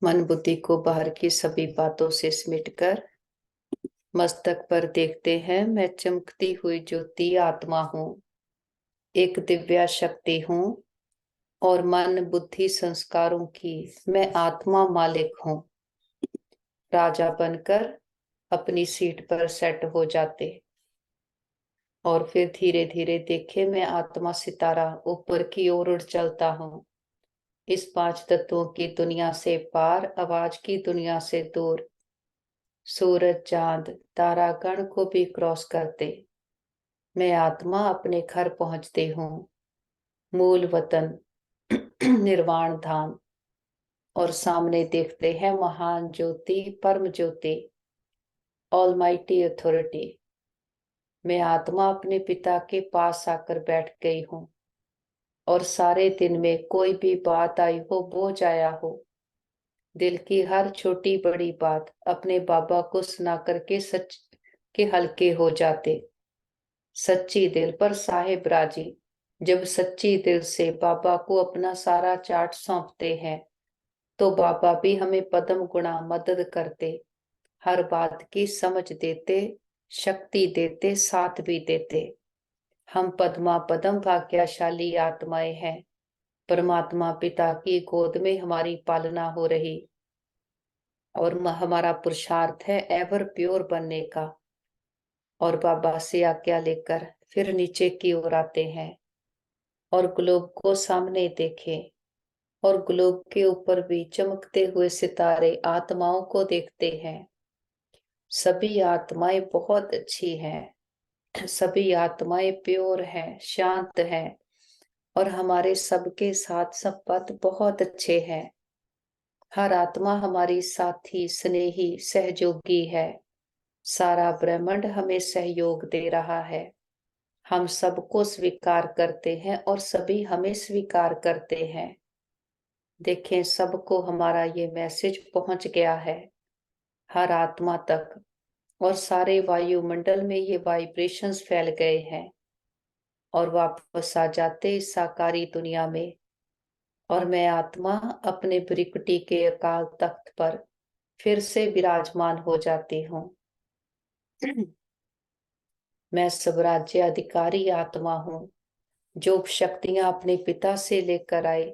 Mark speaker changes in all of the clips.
Speaker 1: मन बुद्धि को बाहर की सभी बातों से समेटकर मस्तक पर देखते हैं। मैं चमकती हुई ज्योति आत्मा हूँ, एक दिव्या शक्ति हूँ और मन बुद्धि संस्कारों की मैं आत्मा मालिक हूँ। राजा बनकर अपनी सीट पर सेट हो जाते और फिर धीरे धीरे देखे मैं आत्मा सितारा ऊपर की ओर उड़ चलता हूँ। इस पांच तत्वों की दुनिया से पार, आवाज की दुनिया से दूर, सूरज चांद तारागण को भी क्रॉस करते मैं आत्मा अपने घर पहुंचती हूँ, मूल वतन निर्वाण धाम। और सामने देखते हैं महान ज्योति, परम ज्योति, ऑलमाइटी अथॉरिटी। मैं आत्मा अपने पिता के पास आकर बैठ गई हूँ और सारे दिन में कोई भी बात आई हो, बोझ आया हो, दिल की हर छोटी बड़ी बात अपने बाबा को सुना करके सच के हल्के हो जाते। सच्ची दिल पर साहेब राजी। जब सच्ची दिल से बाबा को अपना सारा चार्ट सौंपते हैं तो बाबा भी हमें पदम गुणा मदद करते, हर बात की समझ देते, शक्ति देते, साथ भी देते। हम पद्मा पदम भाग्यशाली आत्माएं हैं। परमात्मा पिता की गोद में हमारी पालना हो रही और हमारा पुरुषार्थ है एवर प्योर बनने का। और बाबा से आज्ञा लेकर फिर नीचे की ओर आते हैं और ग्लोब को सामने देखें और ग्लोब के ऊपर भी चमकते हुए सितारे आत्माओं को देखते हैं। सभी आत्माएं बहुत अच्छी हैं, सभी आत्माएं प्योर हैं, शांत हैं और हमारे सबके साथ संबंध बहुत अच्छे हैं। हर आत्मा हमारी साथी, स्नेही, सहयोगी है। सारा ब्रह्मांड हमें सहयोग दे रहा है। हम सबको स्वीकार करते हैं और सभी हमें स्वीकार करते हैं। देखें, सबको हमारा ये मैसेज पहुंच गया है, हर आत्मा तक। और सारे वायुमंडल में ये वाइब्रेशंस फैल गए हैं और वापस आ जाते इस साकारी दुनिया में। और मैं आत्मा अपने ब्रिकटी के अकाल तख्त पर फिर से विराजमान हो जाती हूँ। मैं स्वराज्य अधिकारी आत्मा हूँ। जो शक्तियां अपने पिता से लेकर आए,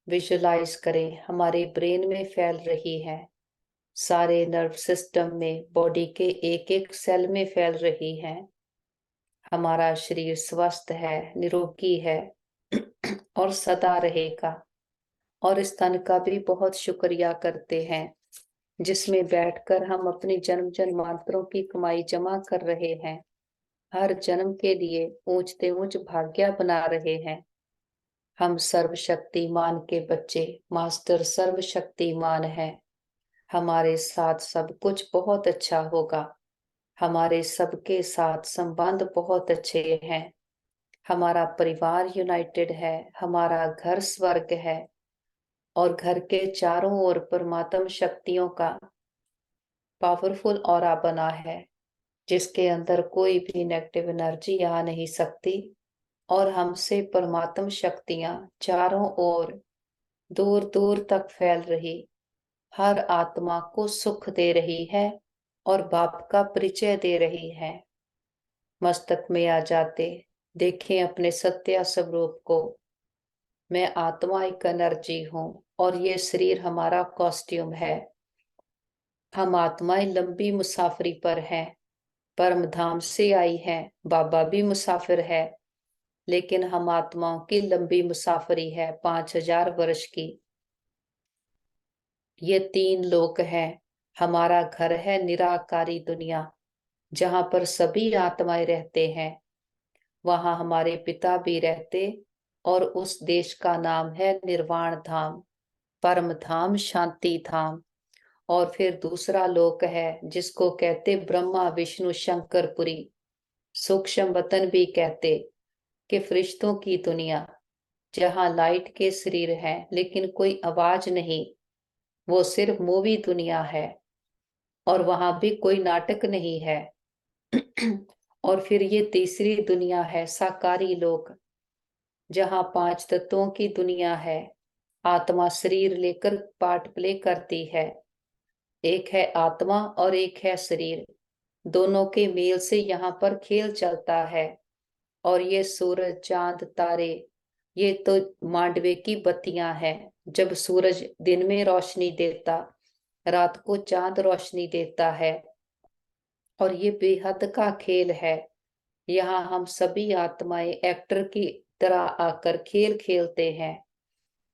Speaker 1: विजुलाइज करें, हमारे ब्रेन में फैल रही हैं, सारे नर्व सिस्टम में, बॉडी के एक एक सेल में फैल रही हैं। हमारा शरीर स्वस्थ है, निरोगी है और सदा रहेगा। और इस तन का भी बहुत शुक्रिया करते हैं जिसमें बैठकर हम अपनी जन्म जन्मांतरों की कमाई जमा कर रहे हैं, हर जन्म के लिए ऊंचते ऊंच भाग्य बना रहे हैं। हम सर्वशक्तिमान के बच्चे, मास्टर सर्वशक्तिमान है। हमारे साथ सब कुछ बहुत अच्छा होगा। हमारे सबके साथ संबंध बहुत अच्छे हैं। हमारा परिवार यूनाइटेड है, हमारा घर स्वर्ग है और घर के चारों ओर परमात्म शक्तियों का पावरफुल ऑरा बना है, जिसके अंदर कोई भी नेगेटिव एनर्जी आ नहीं सकती। और हमसे परमात्म शक्तियां चारों ओर दूर दूर तक फैल रही, हर आत्मा को सुख दे रही है और बाप का परिचय दे रही है। मस्तक में आ जाते, देखें अपने सत्य स्वरूप को। मैं आत्मा एक एनर्जी हूँ और ये शरीर हमारा कॉस्ट्यूम है। हम आत्माएं लंबी मुसाफरी पर हैं, परम धाम से आई हैं। बाबा भी मुसाफिर है, लेकिन हम आत्माओं की लंबी मुसाफरी है 5000 वर्ष की। ये 3 लोक हैं। हमारा घर है निराकारी दुनिया, जहां पर सभी आत्माएं रहते हैं। वहां हमारे पिता भी रहते और उस देश का नाम है निर्वाण धाम, परम धाम, शांति धाम। और फिर दूसरा लोक है जिसको कहते ब्रह्मा विष्णु शंकरपुरी, सूक्ष्म वतन भी कहते, कि फरिश्तों की दुनिया, जहां लाइट के शरीर हैं लेकिन कोई आवाज नहीं, वो सिर्फ मूवी दुनिया है और वहां भी कोई नाटक नहीं है। और फिर ये तीसरी दुनिया है साकारी लोक, जहां 5 तत्वों की दुनिया है, आत्मा शरीर लेकर पार्ट प्ले करती है। एक है आत्मा और एक है शरीर, दोनों के मेल से यहाँ पर खेल चलता है। और ये सूरज चांद तारे, ये तो मांडवे की बत्तियां हैं। जब सूरज दिन में रोशनी देता, रात को चांद रोशनी देता है। और ये बेहद का खेल है। यहाँ हम सभी आत्माएं एक्टर की तरह आकर खेल खेलते हैं।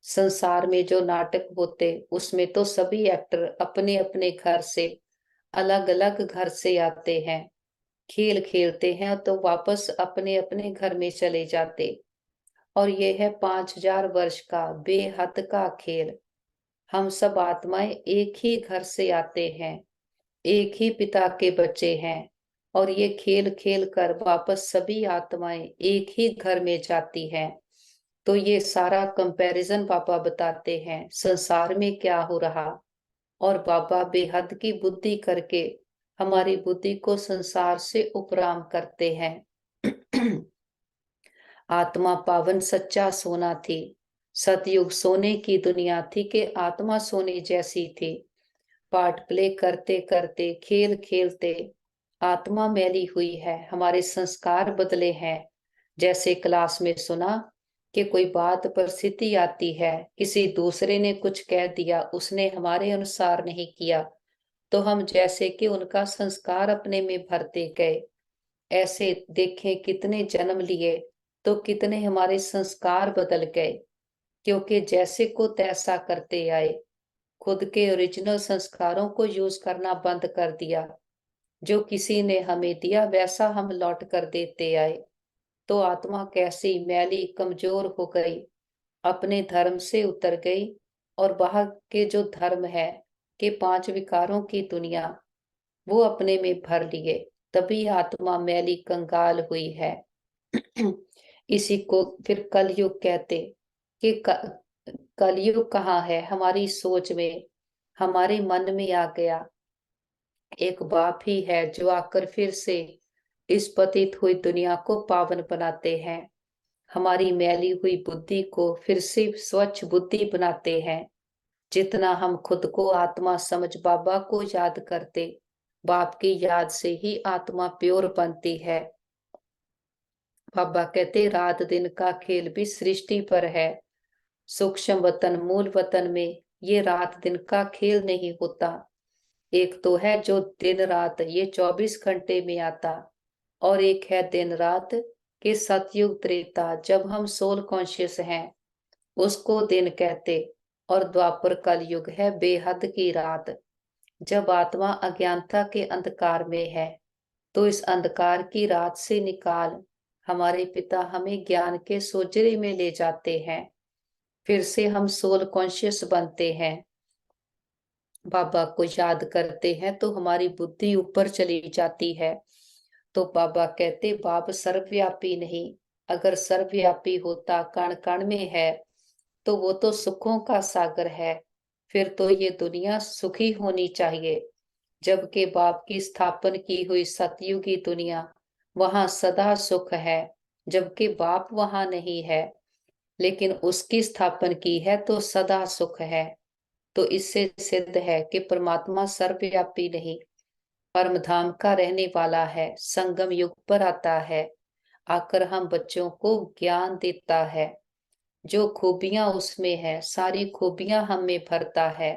Speaker 1: संसार में जो नाटक होते, उसमें तो सभी एक्टर अपने अपने घर से, अलग अलग घर से आते हैं, खेल खेलते हैं तो वापस अपने अपने घर में चले जाते। और ये है 5000 वर्ष का बेहद का खेल। हम सब आत्माएं एक ही घर से आते हैं, एक ही पिता के बच्चे हैं। और ये खेल खेल कर वापस सभी आत्माएं एक ही घर में जाती हैं। तो ये सारा कंपैरिजन पापा बताते हैं संसार में क्या हो रहा। और बाबा बेहद की बुद्धि करके हमारी बुद्धि को संसार से उपराम करते हैं। आत्मा पावन सच्चा सोना थी। सतयुग सोने की दुनिया थी कि आत्मा सोने जैसी थी। पार्ट प्ले करते करते, खेल खेलते आत्मा मैली हुई है, हमारे संस्कार बदले हैं। जैसे क्लास में सुना कि कोई बात पर स्थिति आती है, किसी दूसरे ने कुछ कह दिया, उसने हमारे अनुसार नहीं किया, तो हम जैसे कि उनका संस्कार अपने में भरते गए। ऐसे देखें कितने जन्म लिए तो कितने हमारे संस्कार बदल गए, क्योंकि जैसे को तैसा करते आए। खुद के ओरिजिनल संस्कारों को यूज करना बंद कर दिया। जो किसी ने हमें दिया वैसा हम लौट कर देते आए। तो आत्मा कैसी मैली कमजोर हो गई, अपने धर्म से उतर गई। और बाहर के जो धर्म है कि 5 विकारों की दुनिया, वो अपने में भर लिए। तभी आत्मा मैली कंगाल हुई है। इसी को फिर कलयुग कहते कि कलयुग कहाँ है, हमारी सोच में, हमारे मन में आ गया। एक बाप ही है जो आकर फिर से इस पतित हुई दुनिया को पावन बनाते हैं। हमारी मैली हुई बुद्धि को फिर से स्वच्छ बुद्धि बनाते हैं। जितना हम खुद को आत्मा समझ बाबा को याद करते, बाप की याद से ही आत्मा प्योर बनती है। बाबा कहते रात दिन का खेल भी सृष्टि पर है। सूक्ष्म वतन मूल वतन में ये रात दिन का खेल नहीं होता। एक तो है जो दिन रात ये 24 घंटे में आता, और एक है दिन रात के सतयुग त्रेता, जब हम सोल कॉन्शियस हैं, उसको दिन कहते। और द्वापर कलयुग है बेहद की रात, जब आत्मा अज्ञानता के अंधकार में है। तो इस अंधकार की रात से निकाल हमारे पिता हमें ज्ञान के सोजरे में ले जाते हैं। फिर से हम सोल कॉन्शियस बनते हैं, बाबा को याद करते हैं तो हमारी बुद्धि ऊपर चली जाती है। तो बाबा कहते बाप सर्वव्यापी नहीं, अगर सर्वव्यापी होता, कण कण में है, तो वो तो सुखों का सागर है। फिर तो ये दुनिया सुखी होनी चाहिए। जबकि बाप की स्थापन की हुई सतयुगी दुनिया, वहां सदा सुख है। जबकि बाप वहां नहीं है, लेकिन उसकी स्थापन की है तो सदा सुख है। तो इससे सिद्ध है कि परमात्मा सर्वव्यापी नहीं, परम धाम का रहने वाला है। संगम युग पर आता है, आकर हम बच्चों को ज्ञान देता है। जो खूबियां उसमें है, सारी खूबियां हम में भरता है।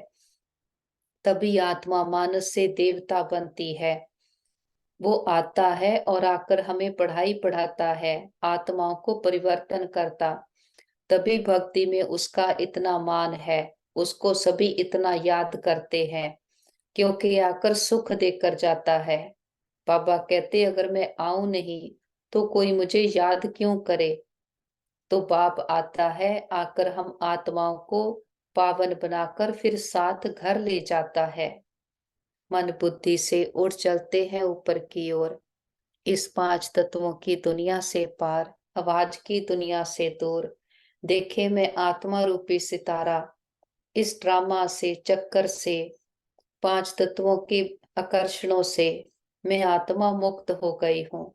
Speaker 1: तभी आत्मा मानस से देवता बनती है। वो आता है और आकर हमें पढ़ाई पढ़ाता है, आत्माओं को परिवर्तन करता। तभी भक्ति में उसका इतना मान है, उसको सभी इतना याद करते हैं, क्योंकि आकर सुख देकर जाता है। बाबा कहते अगर मैं आऊं नहीं तो कोई मुझे याद क्यों करे। तो बाप आता है, आकर हम आत्माओं को पावन बनाकर फिर साथ घर ले जाता है। मन बुद्धि से उड़ चलते हैं ऊपर की ओर, इस 5 तत्वों की दुनिया से पार, आवाज की दुनिया से दूर। देखे मैं आत्मा रूपी सितारा, इस ड्रामा से, चक्कर से, 5 तत्वों के आकर्षणों से मैं आत्मा मुक्त हो गई हूँ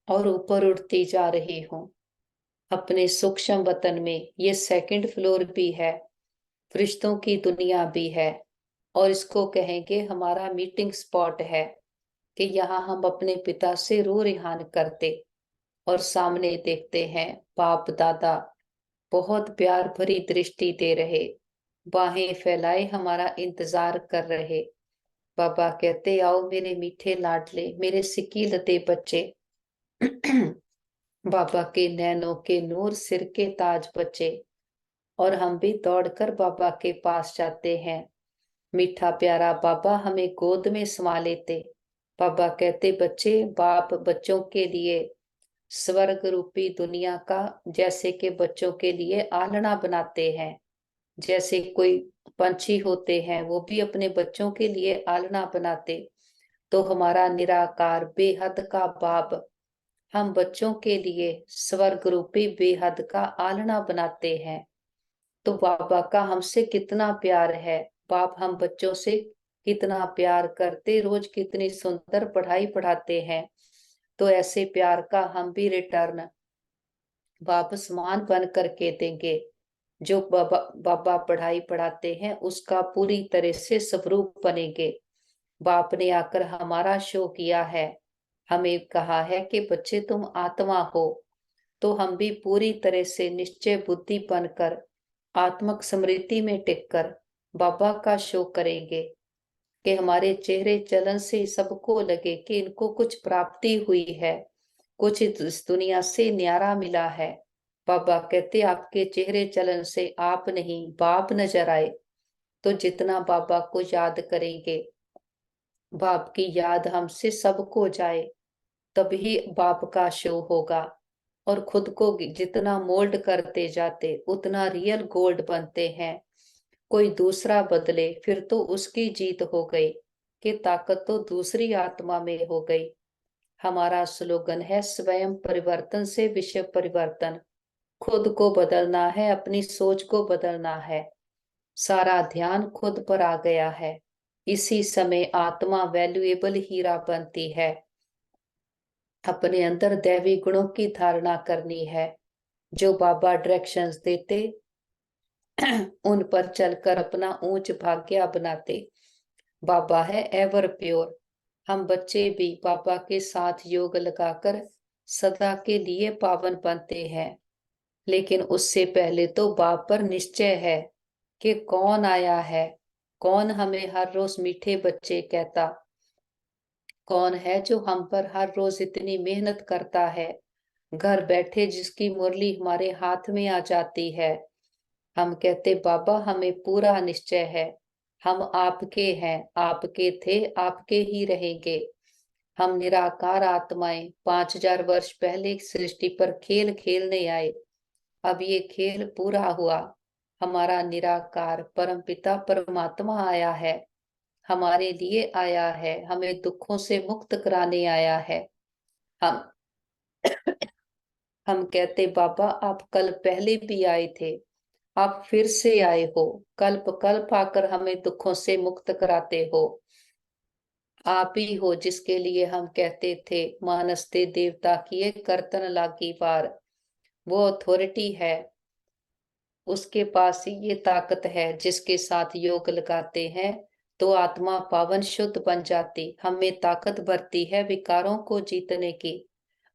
Speaker 1: और ऊपर उड़ती जा रही हूँ। अपने सूक्ष्म वतन में। ये सेकंड फ्लोर भी है, फरिश्तों की दुनिया भी है, और इसको कहेंगे हमारा मीटिंग स्पॉट है कि यहाँ हम अपने पिता से रो रिहान करते और सामने देखते हैं बाप दादा बहुत प्यार भरी दृष्टि दे रहे, बाहें फैलाए हमारा इंतजार कर रहे। बाबा कहते आओ मेरे मीठे लाडले, मेरे सिक्की लते बच्चे। बाबा के नैनों के नूर, सिर के ताज बच्चे। और हम भी दौड़कर बाबा के पास जाते हैं। मीठा प्यारा बाबा हमें गोद में समा लेते। बाबा कहते बच्चे, बाप बच्चों के लिए स्वर्ग रूपी दुनिया का जैसे कि बच्चों के लिए आलना बनाते हैं। जैसे कोई पंछी होते हैं वो भी अपने बच्चों के लिए आलना बनाते, तो हमारा निराकार बेहद का बाप हम बच्चों के लिए स्वर्ग रूपी बेहद का आलना बनाते हैं। तो बाबा का हमसे कितना प्यार है, बाप हम बच्चों से कितना प्यार करते, रोज कितनी सुंदर पढ़ाई पढ़ाते हैं। तो ऐसे प्यार का हम भी रिटर्न वापस मान बन करके देंगे। जो बाबा बाबा पढ़ाई पढ़ाते हैं उसका पूरी तरह से स्वरूप बनेंगे। बाप ने आकर हमारा शो किया है, हमें कहा है कि बच्चे तुम आत्मा हो, तो हम भी पूरी तरह से निश्चय बुद्धि बनकर आत्मक स्मृति में टिककर बाबा का शो करेंगे कि हमारे चेहरे चलन से सबको लगे कि इनको कुछ प्राप्ति हुई है, कुछ इस दुनिया से न्यारा मिला है। बाबा कहते आपके चेहरे चलन से आप नहीं बाप नजर आए। तो जितना बाबा को याद करेंगे, बाप की याद हमसे सबको जाए, तभी बाप का शो होगा। और खुद को जितना मोल्ड करते जाते उतना रियल गोल्ड बनते हैं। कोई दूसरा बदले फिर तो उसकी जीत हो गई, कि ताकत तो दूसरी आत्मा में हो गई। हमारा स्लोगन है स्वयं परिवर्तन से विश्व परिवर्तन। खुद को बदलना है, अपनी सोच को बदलना है। सारा ध्यान खुद पर आ गया है। इसी समय आत्मा वैल्यूएबल हीरा बनती है। अपने अंदर दैवी गुणों की धारणा करनी है। जो बाबा डायरेक्शंस देते उन पर चलकर अपना ऊंच भाग्य बनाते। बाबा है एवर प्योर। हम बच्चे भी बाबा के साथ योग लगाकर सदा के लिए पावन बनते हैं। लेकिन उससे पहले तो बाप पर निश्चय है कि कौन आया है, कौन हमें हर रोज मीठे बच्चे कहता, कौन है जो हम पर हर रोज इतनी मेहनत करता है, घर बैठे जिसकी मुरली हमारे हाथ में आ जाती है। हम कहते बाबा हमें पूरा निश्चय है, हम आपके हैं, आपके थे, आपके ही रहेंगे। हम निराकार आत्माएं 5000 वर्ष पहले सृष्टि पर खेल खेलने आए। अब ये खेल पूरा हुआ। हमारा निराकार परमपिता परमात्मा आया है, हमारे लिए आया है, हमें दुखों से मुक्त कराने आया है। हम हम कहते बाबा आप कल पहले भी आए थे, आप फिर से आए हो, कल्प कल्प आकर हमें दुखों से मुक्त कराते हो। आप ही हो जिसके लिए हम कहते थे मानसते देवता किए करतन लागी पार। वो अथॉरिटी है, उसके पास ही ये ताकत है जिसके साथ योग लगाते हैं तो आत्मा पावन शुद्ध बन जाती। हमें ताकत भरती है विकारों को जीतने की,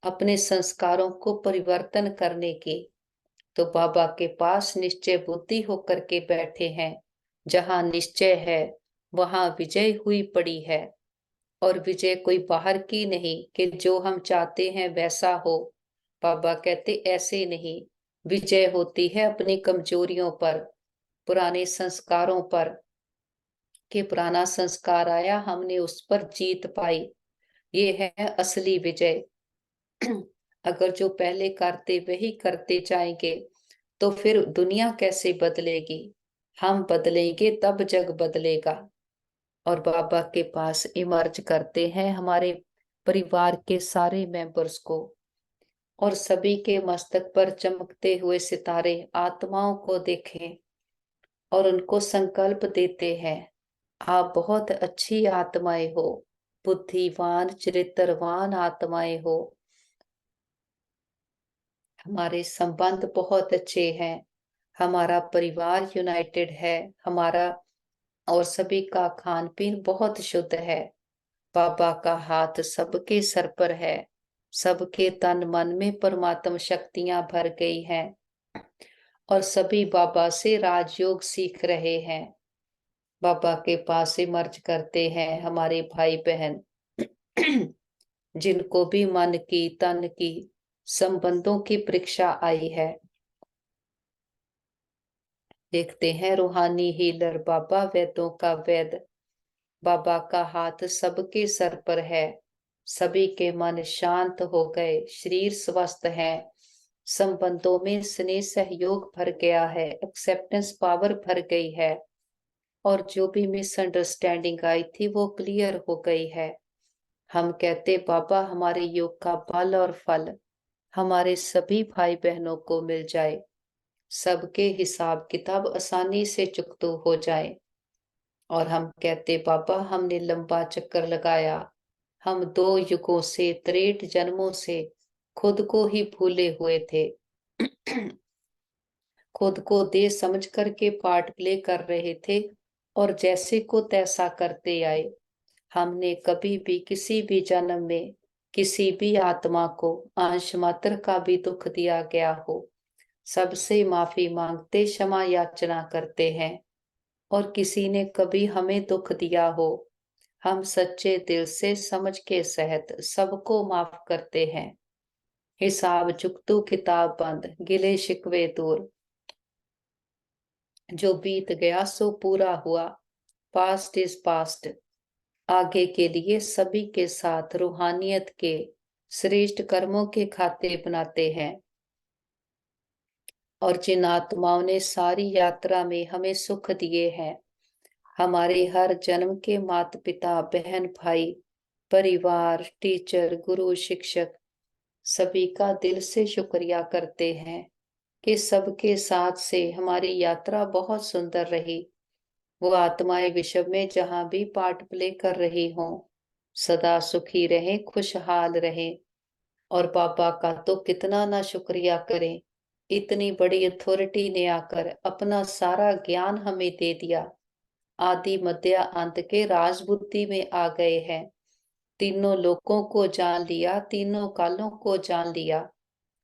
Speaker 1: अपने संस्कारों को परिवर्तन करने की। तो बाबा के पास निश्चय बुद्धि होकर के बैठे हैं। जहां निश्चय है वहां विजय हुई पड़ी है। और विजय कोई बाहर की नहीं कि जो हम चाहते हैं वैसा हो। बाबा कहते ऐसे नहीं, विजय होती है अपनी कमजोरियों पर, पुराने संस्कारों पर, कि पुराना संस्कार आया हमने उस पर जीत पाई। ये है असली विजय। अगर जो पहले करते वही करते जाएंगे तो फिर दुनिया कैसे बदलेगी। हम बदलेंगे तब जग बदलेगा। और बाबा के पास इमर्ज करते हैं हमारे परिवार के सारे मेंबर्स को, और सभी के मस्तक पर चमकते हुए सितारे आत्माओं को देखें और उनको संकल्प देते हैं आप बहुत अच्छी आत्माएं हो, बुद्धिवान चरित्रवान आत्माएं हो। हमारे संबंध बहुत अच्छे हैं, हमारा परिवार यूनाइटेड है, हमारा और सभी का खान पीन बहुत शुद्ध है। बाबा का हाथ सबके सर पर है, सबके तन मन में परमात्म शक्तियां भर गई हैं और सभी बाबा से राजयोग सीख रहे हैं। बाबा के पास इमर्ज करते हैं हमारे भाई बहन जिनको भी मन की तन की संबंधों की परीक्षा आई है। देखते हैं रूहानी हीलर बाबा, वेदों का वेद बाबा का हाथ सबके सर पर है, सभी के मन शांत हो गए, शरीर स्वस्थ है, संबंधों में स्नेह सहयोग भर गया है, एक्सेप्टेंस पावर भर गई है और जो भी मिसअंडरस्टैंडिंग आई थी वो क्लियर हो गई है। हम कहते बाबा हमारे योग का बल और फल हमारे सभी भाई बहनों को मिल जाए, सबके हिसाब किताब आसानी से चुकतो हो जाए। और हम कहते बाबा हमने लंबा चक्कर लगाया, हम 2 युगों से 63 जन्मों से खुद को ही भूले हुए थे खुद को दे समझ करके पार्ट प्ले कर रहे थे और जैसे को तैसा करते आए। हमने कभी भी किसी भी जन्म में किसी भी आत्मा को अंश मात्र का भी दुख दिया गया हो, सबसे माफी मांगते क्षमा याचना करते हैं। और किसी ने कभी हमें दुख दिया हो, हम सच्चे दिल से समझ के सहित सबको माफ करते हैं। हिसाब चुकतू किताब बंद, गिले शिकवे दूर, जो बीत गया सो पूरा हुआ, पास्ट इज पास्ट। आगे के लिए सभी के साथ रूहानियत के श्रेष्ठ कर्मों के खाते बनाते हैं। और जिन आत्माओं ने सारी यात्रा में हमें सुख दिए हैं, हमारे हर जन्म के माता पिता बहन भाई परिवार टीचर गुरु शिक्षक सभी का दिल से शुक्रिया करते हैं कि सबके साथ से हमारी यात्रा बहुत सुंदर रही। वो आत्माएं विश्व में जहां भी पार्ट प्ले कर रही हों, सदा सुखी रहें, खुशहाल रहें। और बाबा का तो कितना ना शुक्रिया करें, इतनी बड़ी अथॉरिटी ने आकर अपना सारा ज्ञान हमें दे दिया। आदि मध्य अंत के राज बुद्धि में आ गए हैं, तीनों लोकों को जान लिया, तीनों कालों को जान लिया,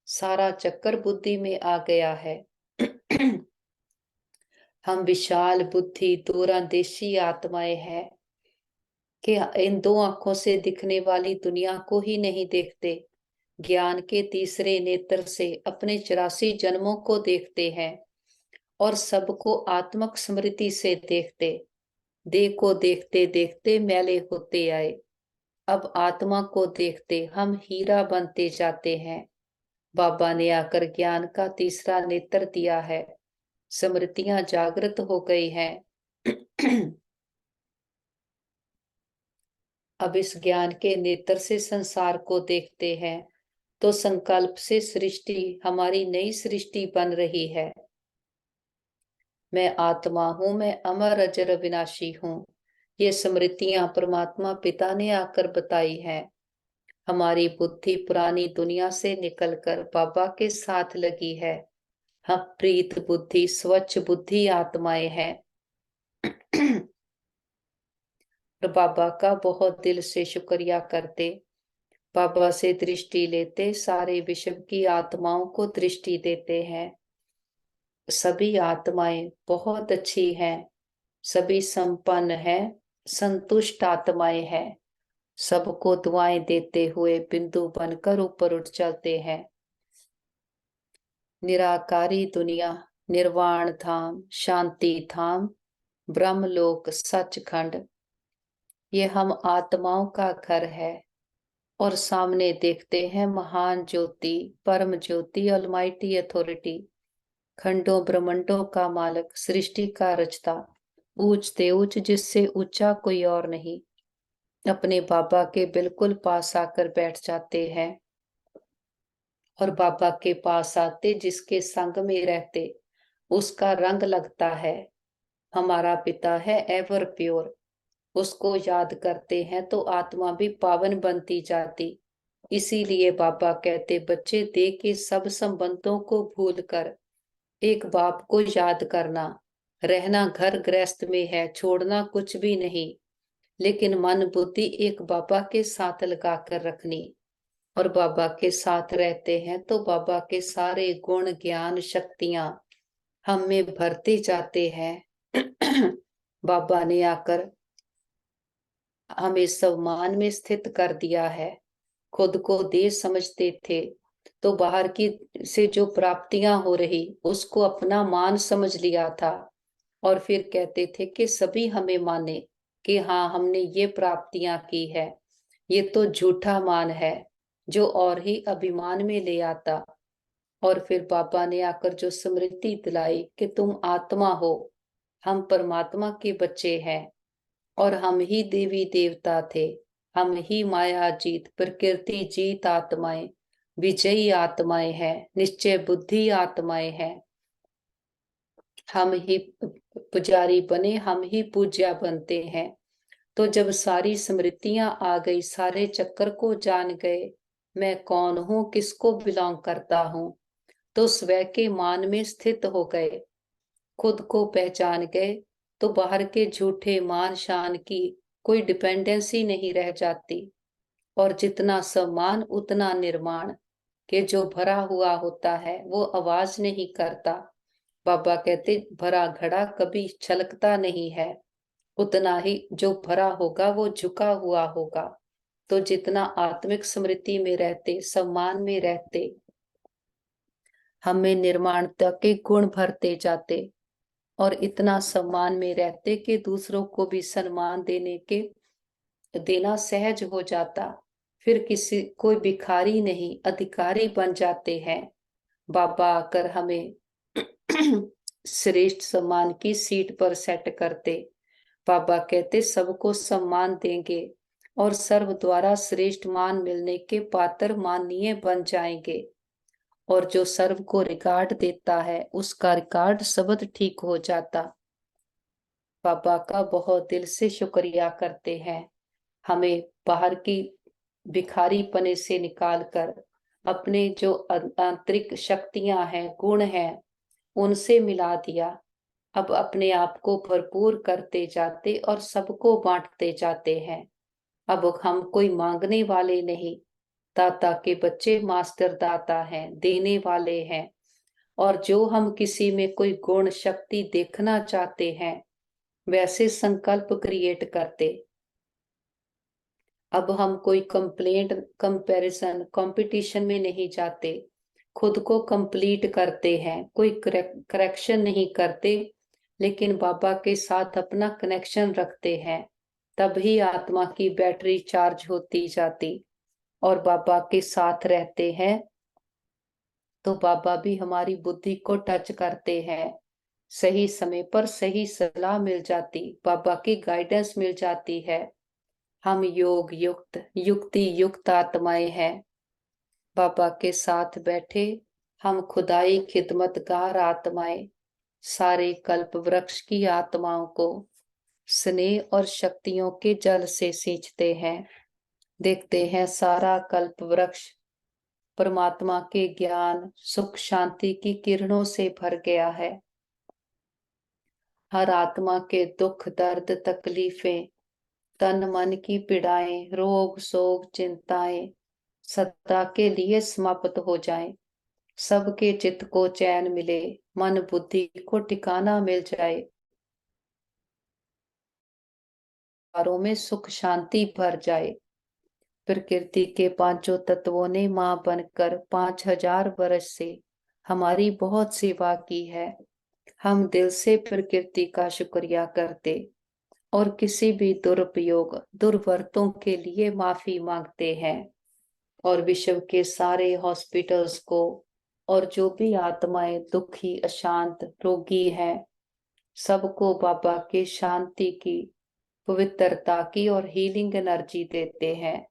Speaker 1: सारा चक्कर बुद्धि में आ गया है हम विशाल बुद्धि दूरंदेशी आत्माएं हैं कि इन 2 आंखों से दिखने वाली दुनिया को ही नहीं देखते, ज्ञान के तीसरे नेत्र से अपने 84 जन्मों को देखते हैं और सबको आत्मक स्मृति से देखते। देह को देखते देखते मैले होते आए, अब आत्मा को देखते हम हीरा बनते जाते हैं। बाबा ने आकर ज्ञान का तीसरा नेत्र दिया है, स्मृतियां जागृत हो गई हैं अब इस ज्ञान के नेत्र से संसार को देखते हैं तो संकल्प से सृष्टि हमारी नई सृष्टि बन रही है। मैं आत्मा हूं, मैं अमर अजर अविनाशी हूं, ये स्मृतियां परमात्मा पिता ने आकर बताई हैं। हमारी बुद्धि पुरानी दुनिया से निकलकर बाबा के साथ लगी है, हम प्रीत बुद्धि स्वच्छ बुद्धि आत्माएं हैं और बाबा का बहुत दिल से शुक्रिया करते, बाबा से दृष्टि लेते, सारे विश्व की आत्माओं को दृष्टि देते हैं। सभी आत्माएं बहुत अच्छी हैं, सभी संपन्न हैं, संतुष्ट आत्माएं हैं, सबको दुआएं देते हुए बिंदु बनकर ऊपर उठ चलते हैं। निराकारी दुनिया, निर्वाण धाम, शांति धाम, ब्रह्मलोक सचखंड, ये हम आत्माओं का घर है। और सामने देखते हैं महान ज्योति, परम ज्योति, अलमाइटी अथॉरिटी, खंडों ब्रह्मंडों का मालिक, सृष्टि का रचता, ऊंचते ऊंच जिससे ऊंचा कोई और नहीं, अपने बाबा के बिल्कुल पास आकर बैठ जाते हैं। और बाबा के पास आते जिसके संग में रहते उसका रंग लगता है। हमारा पिता है एवर प्योर, उसको याद करते हैं तो आत्मा भी पावन बनती जाती। इसीलिए बाबा कहते, बच्चे दे के सब संबंधों को भूलकर एक बाप को याद करना। रहना घर गृहस्थ में है, छोड़ना कुछ भी नहीं, लेकिन मन बुद्धि एक बाबा के साथ लगा कर रखनी। और बाबा के साथ रहते हैं तो बाबा के सारे गुण ज्ञान शक्तियां हम में भरते जाते हैं। बाबा ने आकर हमें सम्मान में स्थित कर दिया है। खुद को देश समझते थे तो बाहर की से जो प्राप्तियां हो रही उसको अपना मान समझ लिया था, और फिर कहते थे कि सभी हमें माने कि हाँ हमने ये प्राप्तियां की है। ये तो झूठा मान है जो और ही अभिमान में ले आता। और फिर बाबा ने आकर जो स्मृति दिलाई कि तुम आत्मा हो, हम परमात्मा के बच्चे हैं, और हम ही देवी देवता थे, हम ही माया जीत प्रकृति जीत आत्माएं, विजयी आत्माएं हैं, निश्चय बुद्धि आत्माएं हैं। हम ही पुजारी बने, हम ही पूज्या बनते हैं। तो जब सारी स्मृतियां आ गई, सारे चक्कर को जान गए, मैं कौन हूं, किसको बिलोंग करता हूं, तो स्व के मान में स्थित हो गए, खुद को पहचान गए, तो बाहर के झूठे मान शान की कोई डिपेंडेंसी नहीं रह जाती। और जितना सम्मान उतना निर्माण के जो भरा हुआ होता है वो आवाज नहीं करता। बाबा कहते, भरा घड़ा कभी छलकता नहीं है, उतना ही जो भरा होगा वो झुका हुआ होगा। तो जितना आत्मिक स्मृति में रहते, सम्मान में रहते, हमें निर्माणता के गुण भरते जाते, और इतना सम्मान में रहते कि दूसरों को भी सम्मान देना सहज हो जाता। फिर किसी कोई भिखारी नहीं, अधिकारी बन जाते हैं। बाबा आकर हमें श्रेष्ठ सम्मान की सीट पर सेट करते। बाबा कहते, सबको सम्मान देंगे और सर्व द्वारा श्रेष्ठ मान मिलने के पात्र माननीय बन जाएंगे। और जो सर्व को रिकॉर्ड देता है उसका रिकॉर्ड शब्द ठीक हो जाता। बाबा का बहुत दिल से शुक्रिया करते हैं, हमें बाहर की भिखारी पने से निकालकर अपने जो आंतरिक शक्तियां हैं, गुण हैं, उनसे मिला दिया। अब अपने आप को भरपूर करते जाते और सबको बांटते जाते हैं। अब हम कोई मांगने वाले नहीं, दाता के बच्चे मास्टर दाता हैं, देने वाले हैं। और जो हम किसी में कोई गुण शक्ति देखना चाहते हैं वैसे संकल्प क्रिएट करते। अब हम कोई कंप्लेंट कंपैरिजन कंपटीशन में नहीं जाते, खुद को कंप्लीट करते हैं, कोई करेक्शन नहीं करते, लेकिन बाबा के साथ अपना कनेक्शन रखते हैं। तभी आत्मा की बैटरी चार्ज होती जाती, और बाबा के साथ रहते हैं तो बाबा भी हमारी बुद्धि को टच करते हैं। सही समय पर सही सलाह मिल जाती, बाबा की गाइडेंस मिल जाती है। हम योग युक्त युक्ति युक्त आत्माएं हैं। बाबा के साथ बैठे हम खुदाई खिदमतगार आत्माएं सारे कल्प वृक्ष की आत्माओं को स्नेह और शक्तियों के जल से सींचते हैं। देखते हैं सारा कल्प वृक्ष परमात्मा के ज्ञान सुख शांति की किरणों से भर गया है। हर आत्मा के दुख दर्द तकलीफें, तन मन की पीड़ाएं, रोग शोक चिंताएं सदा के लिए समाप्त हो जाएं। सबके चित्त को चैन मिले, मन बुद्धि को ठिकाना मिल जाए, कारों में सुख शांति भर जाए। प्रकृति के पांचों तत्वों ने मां बनकर 5000 वर्ष से हमारी बहुत सेवा की है। हम दिल से प्रकृति का शुक्रिया करते और किसी भी दुरुपयोग दुर्वर्तों के लिए माफी मांगते हैं। और विश्व के सारे हॉस्पिटल्स को और जो भी आत्माएं दुखी अशांत रोगी हैं सबको बाबा के शांति की पवित्रता की और हीलिंग एनर्जी देते हैं।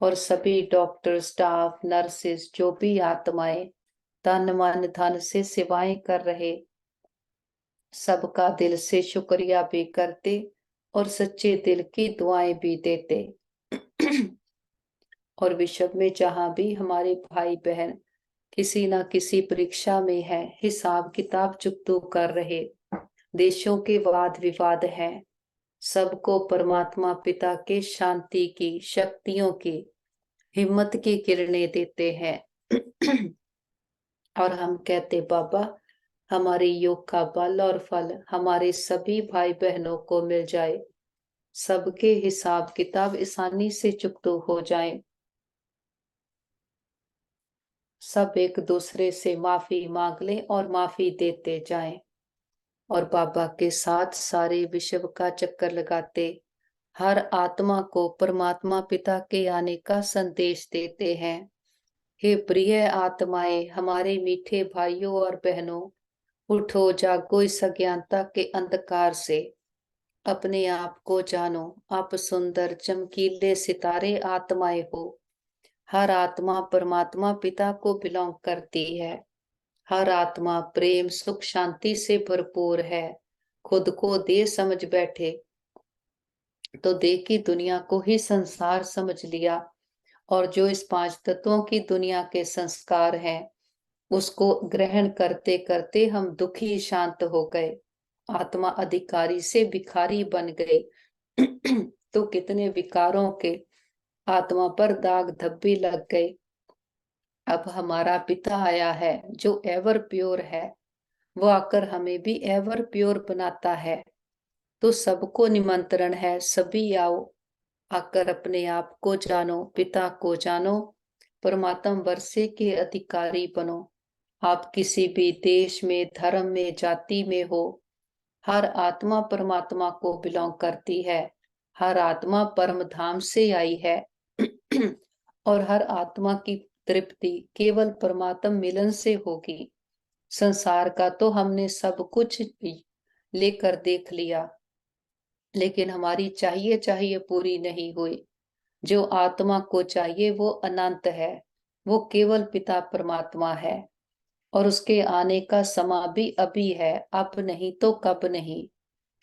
Speaker 1: और सभी डॉक्टर स्टाफ नर्सेस जो भी आत्माएं तन मन धन से सेवाएं कर रहे सबका दिल से शुक्रिया भी करते और सच्चे दिल की दुआएं भी देते। और विश्व में जहां भी हमारे भाई बहन किसी ना किसी परीक्षा में है, हिसाब किताब चुकतो कर रहे, देशों के वाद विवाद हैं, सबको परमात्मा पिता के शांति की, शक्तियों की, हिम्मत की किरणें देते हैं। और हम कहते बाबा, हमारे योग का बल और फल हमारे सभी भाई बहनों को मिल जाए, सबके हिसाब किताब आसानी से चुकतो हो जाए, सब एक दूसरे से माफी मांग लें और माफी देते जाएं, और बाबा के साथ सारे विश्व का चक्कर लगाते हर आत्मा को परमात्मा पिता के आने का संदेश देते हैं। हे प्रिय आत्माएं, हमारे मीठे भाइयों और बहनों, उठो जागो इस अज्ञानता के अंधकार से, अपने आप को जानो, आप सुंदर चमकीले सितारे आत्माएं हो। हर आत्मा परमात्मा पिता को बिलोंग करती है, हर आत्मा प्रेम सुख शांति से भरपूर है। खुद को दे समझ बैठे तो दे की दुनिया को ही संसार समझ लिया, और जो इस पांच तत्वों की दुनिया के संस्कार हैं उसको ग्रहण करते करते हम दुखी शांत हो गए, आत्मा अधिकारी से भिखारी बन गए। तो कितने विकारों के आत्मा पर दाग धब्बे लग गए। अब हमारा पिता आया है जो एवर प्योर है, वो आकर हमें भी एवर प्योर बनाता है। तो सबको निमंत्रण है, सभी आओ, आकर अपने आप को जानो, पिता को जानो, परमात्म वर्षे के अधिकारी बनो। आप किसी भी देश में, धर्म में, जाति में हो, हर आत्मा परमात्मा को बिलोंग करती है, हर आत्मा परम धाम से आई है। और हर आत्मा की तृप्ति केवल परमात्म मिलन से होगी। संसार का तो हमने सब कुछ लेकर देख लिया, लेकिन हमारी चाहिए चाहिए पूरी नहीं हुई। जो आत्मा को चाहिए वो अनंत है, वो केवल पिता परमात्मा है, और उसके आने का समा भी अभी है, अब नहीं तो कब नहीं।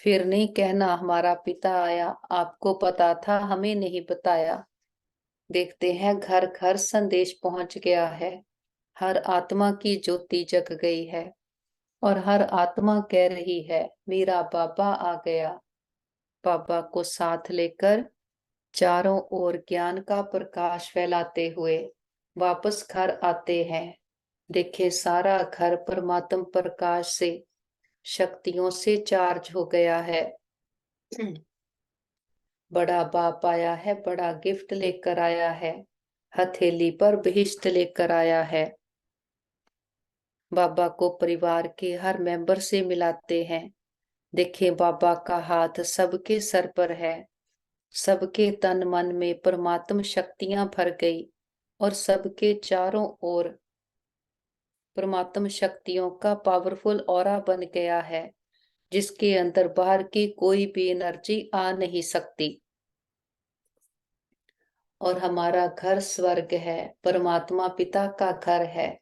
Speaker 1: फिर नहीं कहना हमारा पिता आया, आपको पता था हमें नहीं बताया। देखते हैं घर घर संदेश पहुंच गया है, हर आत्मा की ज्योति जग गई है, और हर आत्मा कह रही है मेरा बाबा आ गया। बाबा को साथ लेकर चारों ओर ज्ञान का प्रकाश फैलाते हुए वापस घर आते हैं। देखे सारा घर परमात्म प्रकाश से, शक्तियों से चार्ज हो गया है। बड़ा बाप आया है, बड़ा गिफ्ट लेकर आया है, हथेली पर बहिष्ट लेकर आया है। बाबा को परिवार के हर मेंबर से मिलाते हैं। देखे बाबा का हाथ सबके सर पर है, सबके तन मन में परमात्म शक्तियां भर गई, और सबके चारों ओर परमात्म शक्तियों का पावरफुल ऑरा बन गया है, जिसके अंदर बाहर की कोई भी एनर्जी आ नहीं सकती। और हमारा घर स्वर्ग है, परमात्मा पिता का घर है,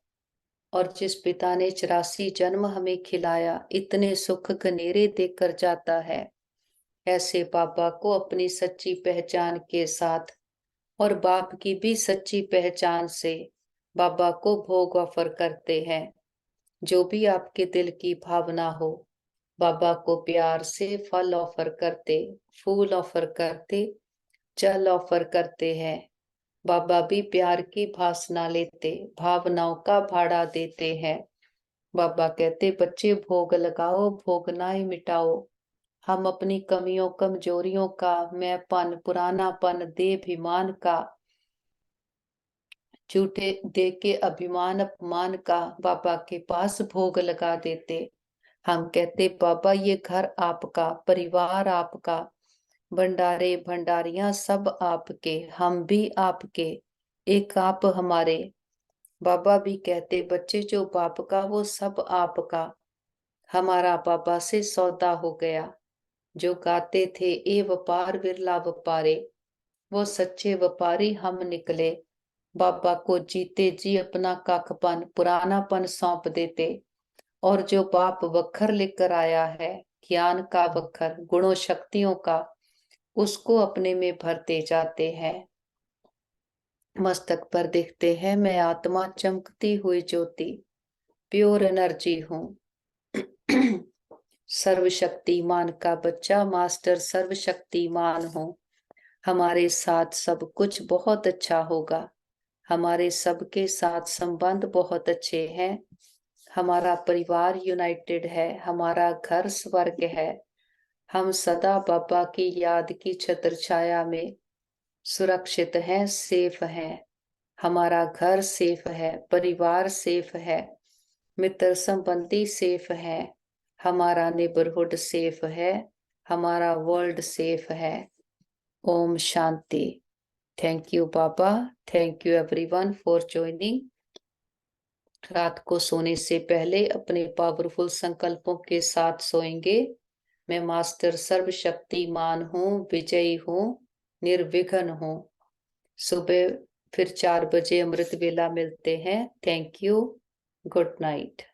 Speaker 1: और जिस पिता ने 84 जन्म हमें खिलाया, इतने सुख गनेरे देकर जाता है, ऐसे बाबा को अपनी सच्ची पहचान के साथ और बाप की भी सच्ची पहचान से बाबा को भोग ऑफर करते हैं। जो भी आपके दिल की भावना हो, बाबा को प्यार से फल ऑफर करते, फूल ऑफर करते, जल ऑफर करते हैं। बाबा भी प्यार की भासना लेते, भावनाओं का भाड़ा देते हैं। बाबा कहते बच्चे भोग लगाओ, भोगनाएं मिटाओ। हम अपनी कमियों कमजोरियों का, मैंपन पुरानापन देहाभिमान का, झूठे दे के अभिमान अपमान का बाबा के पास भोग लगा देते। हम कहते बाबा ये घर आपका, परिवार आपका, भंडारे भंडारियां सब आपके, हम भी आपके, एक आप हमारे। बाबा भी कहते बच्चे जो बाप का वो सब आपका, हमारा बाबा से सौदा हो गया। जो गाते थे ए व्यापार विरला व्यापारे, वो सच्चे व्यापारी हम निकले। बाबा को जीते जी अपना काकपन पुरानापन सौंप देते, और जो बाप वखर लेकर आया है, ज्ञान का वखर, गुणों शक्तियों का, उसको अपने में भरते जाते हैं। मस्तक पर देखते हैं, मैं आत्मा चमकती हुई ज्योति, प्योर एनर्जी हूँ। सर्वशक्तिमान का बच्चा, मास्टर सर्वशक्तिमान हूँ। हमारे साथ सब कुछ बहुत अच्छा होगा। हमारे सबके साथ संबंध बहुत अच्छे हैं। हमारा परिवार यूनाइटेड है। हमारा घर स्वर्ग है। हम सदा बाबा की याद की छत्र छाया में सुरक्षित हैं, सेफ हैं। हमारा घर सेफ है, परिवार सेफ है, मित्र संबंधी सेफ है, हमारा नेबरहुड सेफ है, हमारा वर्ल्ड सेफ है। ओम शांति। थैंक यू बाबा। Thank you everyone for joining. रात को सोने से पहले अपने पावरफुल संकल्पों के साथ सोएंगे। मैं मास्टर सर्वशक्तिमान हूँ, विजयी हूँ, निर्विघ्न हूँ। सुबह फिर 4 बजे अमृत वेला मिलते हैं। Thank you. Good night.